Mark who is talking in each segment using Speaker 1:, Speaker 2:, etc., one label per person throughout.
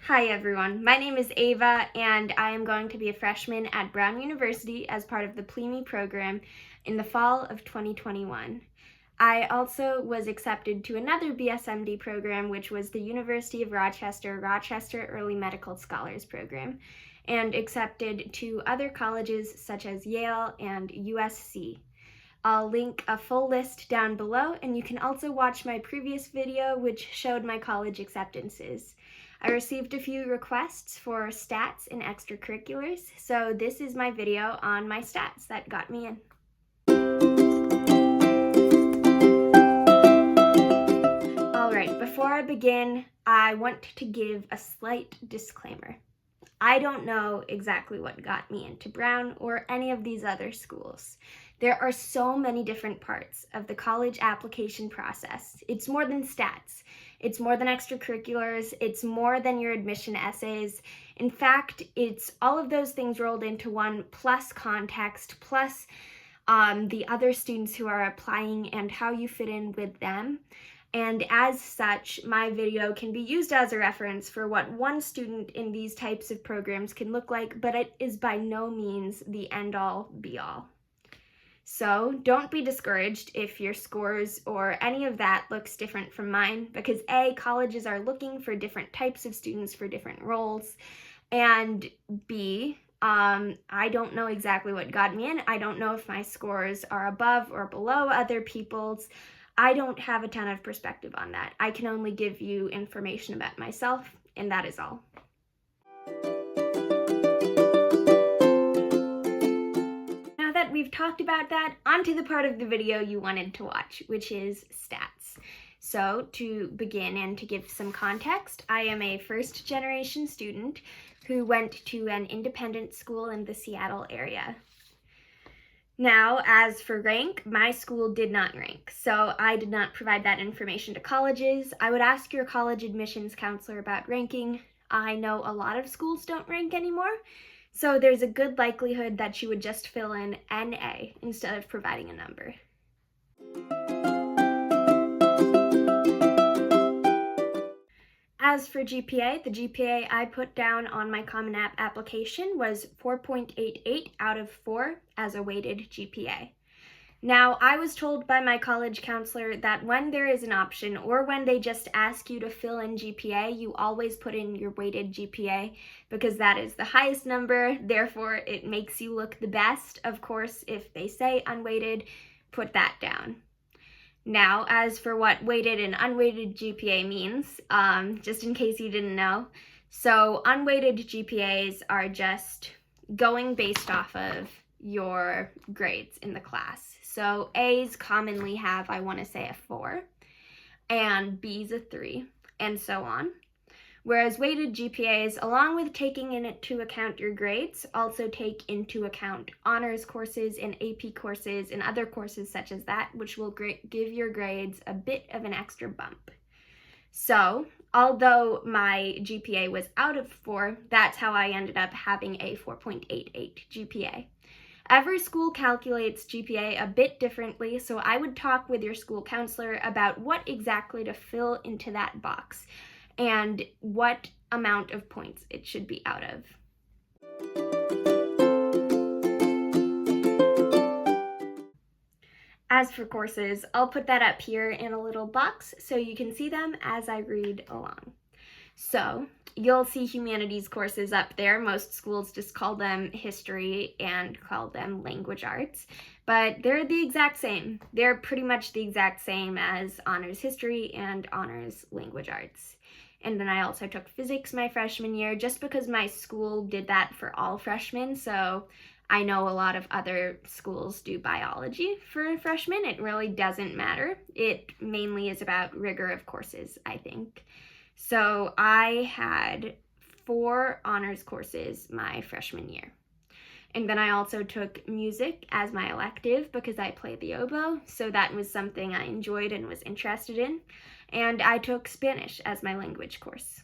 Speaker 1: Hi everyone, my name is Ava and I am going to be a freshman at Brown University as part of the PLME program in the fall of 2021. I also was accepted to another BSMD program, which was the University of Rochester Early Medical Scholars Program, and accepted to other colleges such as Yale and USC. I'll link a full list down below, and you can also watch my previous video which showed my college acceptances. I received a few requests for stats and extracurriculars, so this is my video on my stats that got me in. Alright, before I begin, I want to give a slight disclaimer. I don't know exactly what got me into Brown or any of these other schools. There are so many different parts of the college application process. It's more than stats. It's more than extracurriculars. It's more than your admission essays. In fact, it's all of those things rolled into one, plus context, plus the other students who are applying and how you fit in with them. And as such, my video can be used as a reference for what one student in these types of programs can look like, but it is by no means the end-all, be-all. So don't be discouraged if your scores or any of that looks different from mine, because A, colleges are looking for different types of students for different roles, and B, I don't know exactly what got me in. I don't know if my scores are above or below other people's. I don't have a ton of perspective on that. I can only give you information about myself, and that is all. Now that we've talked about that, onto the part of the video you wanted to watch, which is stats. So to begin and to give some context, I am a first-generation student who went to an independent school in the Seattle area. Now, as for rank, my school did not rank, so I did not provide that information to colleges. I would ask your college admissions counselor about ranking. I know a lot of schools don't rank anymore, so there's a good likelihood that you would just fill in NA instead of providing a number. As for GPA, the GPA I put down on my Common App application was 4.88 out of 4 as a weighted GPA. Now, I was told by my college counselor that when there is an option or when they just ask you to fill in GPA, you always put in your weighted GPA because that is the highest number, therefore it makes you look the best. Of course, if they say unweighted, put that down. Now, as for what weighted and unweighted GPA means, just in case you didn't know, so unweighted GPAs are just going based off of your grades in the class. So A's commonly have, I want to say, a 4, and B's a 3, and so on. Whereas weighted GPAs, along with taking into account your grades, also take into account honors courses and AP courses and other courses such as that, which will give your grades a bit of an extra bump. So, although my GPA was out of 4, that's how I ended up having a 4.88 GPA. Every school calculates GPA a bit differently, so I would talk with your school counselor about what exactly to fill into that box and what amount of points it should be out of. As for courses, I'll put that up here in a little box so you can see them as I read along. So, you'll see humanities courses up there. Most schools just call them history and call them language arts, but they're the exact same. They're pretty much the exact same as honors history and honors language arts. And then I also took physics my freshman year just because my school did that for all freshmen, so I know a lot of other schools do biology for freshmen. It really doesn't matter. It mainly is about rigor of courses, I think. So I had 4 honors courses my freshman year. And then I also took music as my elective because I played the oboe, so that was something I enjoyed and was interested in. And I took Spanish as my language course.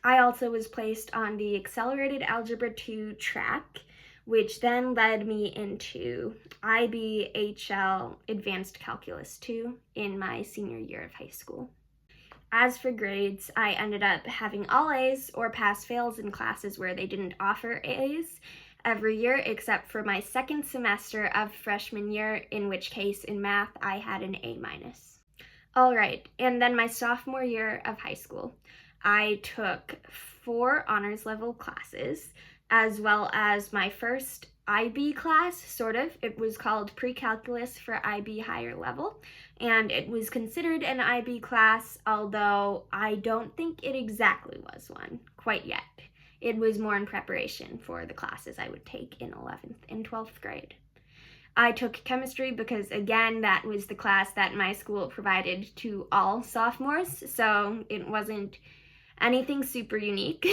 Speaker 1: I also was placed on the Accelerated Algebra 2 track, which then led me into IB HL Advanced Calculus 2 in my senior year of high school. As for grades, I ended up having all A's or pass-fails in classes where they didn't offer A's every year, except for my second semester of freshman year, in which case in math I had an A-. All right, and then my sophomore year of high school, I took 4 honors level classes, as well as my first IB class, sort of. It was called Pre-Calculus for IB Higher Level, and it was considered an IB class, although I don't think it exactly was one quite yet. It was more in preparation for the classes I would take in 11th and 12th grade. I took chemistry because, again, that was the class that my school provided to all sophomores, so it wasn't anything super unique.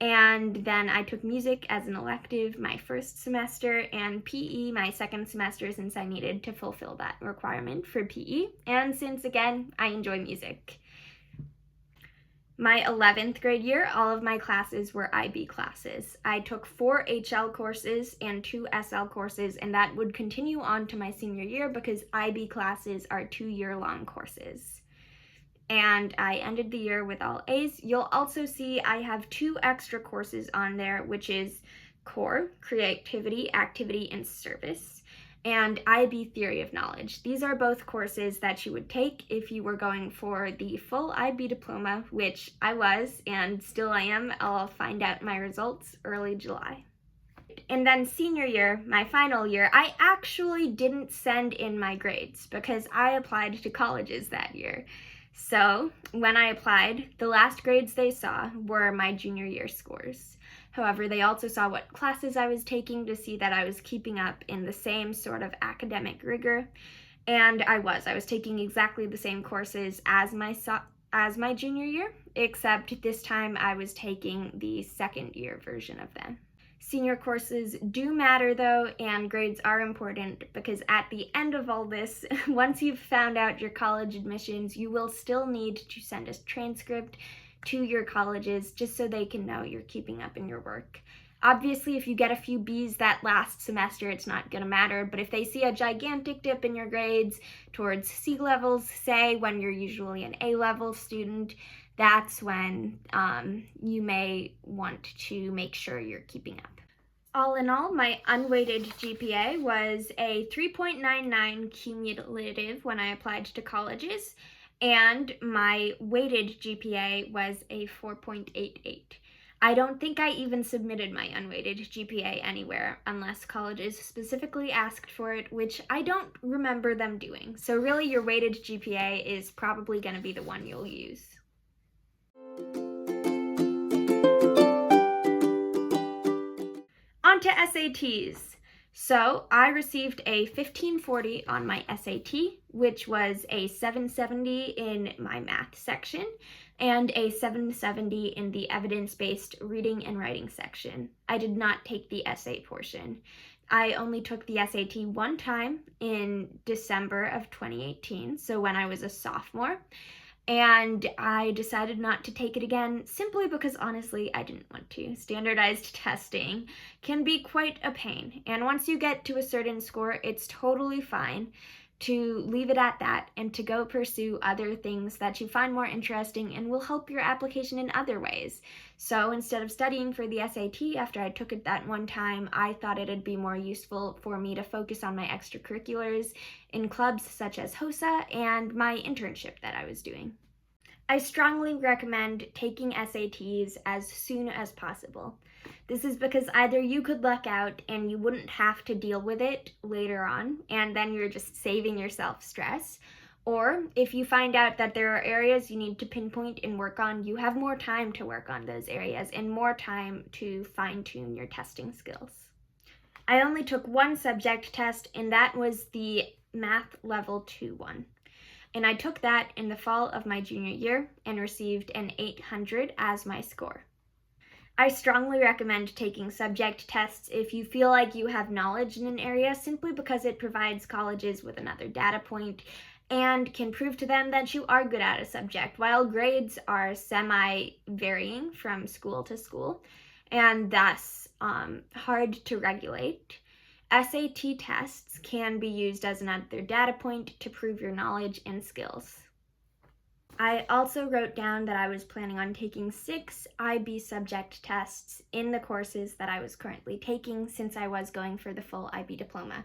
Speaker 1: And then I took music as an elective my first semester, and PE my second semester, since I needed to fulfill that requirement for PE, and since, again, I enjoy music. My 11th grade year, all of my classes were IB classes. I took 4 HL courses and 2 SL courses, and that would continue on to my senior year because IB classes are 2-year-long courses. And I ended the year with all A's. You'll also see I have 2 extra courses on there, which is Core, Creativity, Activity, and Service, and IB Theory of Knowledge. These are both courses that you would take if you were going for the full IB diploma, which I was, and still I am. I'll find out my results early July. And then senior year, my final year, I actually didn't send in my grades because I applied to colleges that year. So when I applied, the last grades they saw were my junior year scores. However, they also saw what classes I was taking to see that I was keeping up in the same sort of academic rigor. And I was taking exactly the same courses as my junior year, except this time I was taking the second year version of them. Senior courses do matter though, and grades are important because at the end of all this, once you've found out your college admissions, you will still need to send a transcript to your colleges just so they can know you're keeping up in your work. Obviously, if you get a few B's that last semester, it's not going to matter, but if they see a gigantic dip in your grades towards C levels, say when you're usually an A-level student, that's when you may want to make sure you're keeping up. All in all, my unweighted GPA was a 3.99 cumulative when I applied to colleges, and my weighted GPA was a 4.88. I don't think I even submitted my unweighted GPA anywhere unless colleges specifically asked for it, which I don't remember them doing. So really, your weighted GPA is probably going to be the one you'll use. On to SATs. So I received a 1540 on my SAT, which was a 770 in my math section and a 770 in the evidence-based reading and writing section. I did not take the essay portion. I only took the SAT one time in December of 2018, so when I was a sophomore. And I decided not to take it again simply because, honestly, I didn't want to. Standardized testing can be quite a pain, and once you get to a certain score, it's totally fine to leave it at that and to go pursue other things that you find more interesting and will help your application in other ways. So instead of studying for the SAT after I took it that one time, I thought it'd be more useful for me to focus on my extracurriculars in clubs such as HOSA and my internship that I was doing. I strongly recommend taking SATs as soon as possible. This is because either you could luck out and you wouldn't have to deal with it later on, and then you're just saving yourself stress, or if you find out that there are areas you need to pinpoint and work on, you have more time to work on those areas and more time to fine-tune your testing skills. I only took one subject test, and that was the Math Level 2 one. And I took that in the fall of my junior year and received an 800 as my score. I strongly recommend taking subject tests if you feel like you have knowledge in an area, simply because it provides colleges with another data point and can prove to them that you are good at a subject. While grades are semi-varying from school to school and thus hard to regulate, SAT tests can be used as another data point to prove your knowledge and skills. I also wrote down that I was planning on taking 6 IB subject tests in the courses that I was currently taking since I was going for the full IB diploma.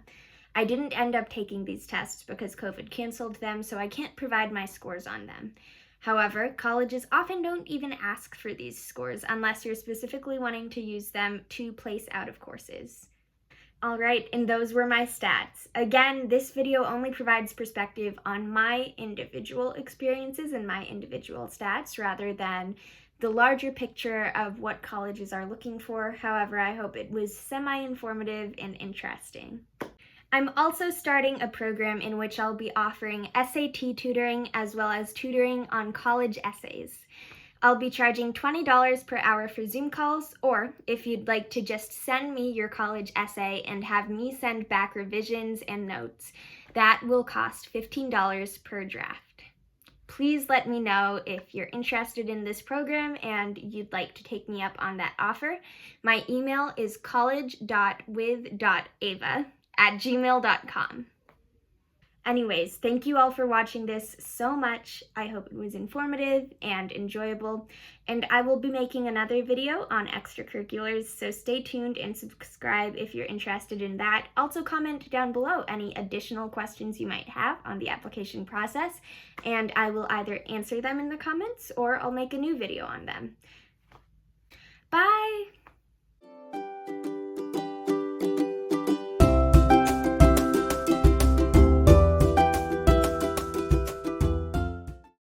Speaker 1: I didn't end up taking these tests because COVID canceled them, so I can't provide my scores on them. However, colleges often don't even ask for these scores unless you're specifically wanting to use them to place out of courses. Alright, and those were my stats. Again, this video only provides perspective on my individual experiences and my individual stats rather than the larger picture of what colleges are looking for. However, I hope it was semi-informative and interesting. I'm also starting a program in which I'll be offering SAT tutoring as well as tutoring on college essays. I'll be charging $20 per hour for Zoom calls, or if you'd like to just send me your college essay and have me send back revisions and notes, that will cost $15 per draft. Please let me know if you're interested in this program and you'd like to take me up on that offer. My email is college.with.ava@gmail.com. Anyways, thank you all for watching this so much. I hope it was informative and enjoyable, and I will be making another video on extracurriculars, so stay tuned and subscribe if you're interested in that. Also comment down below any additional questions you might have on the application process, and I will either answer them in the comments or I'll make a new video on them.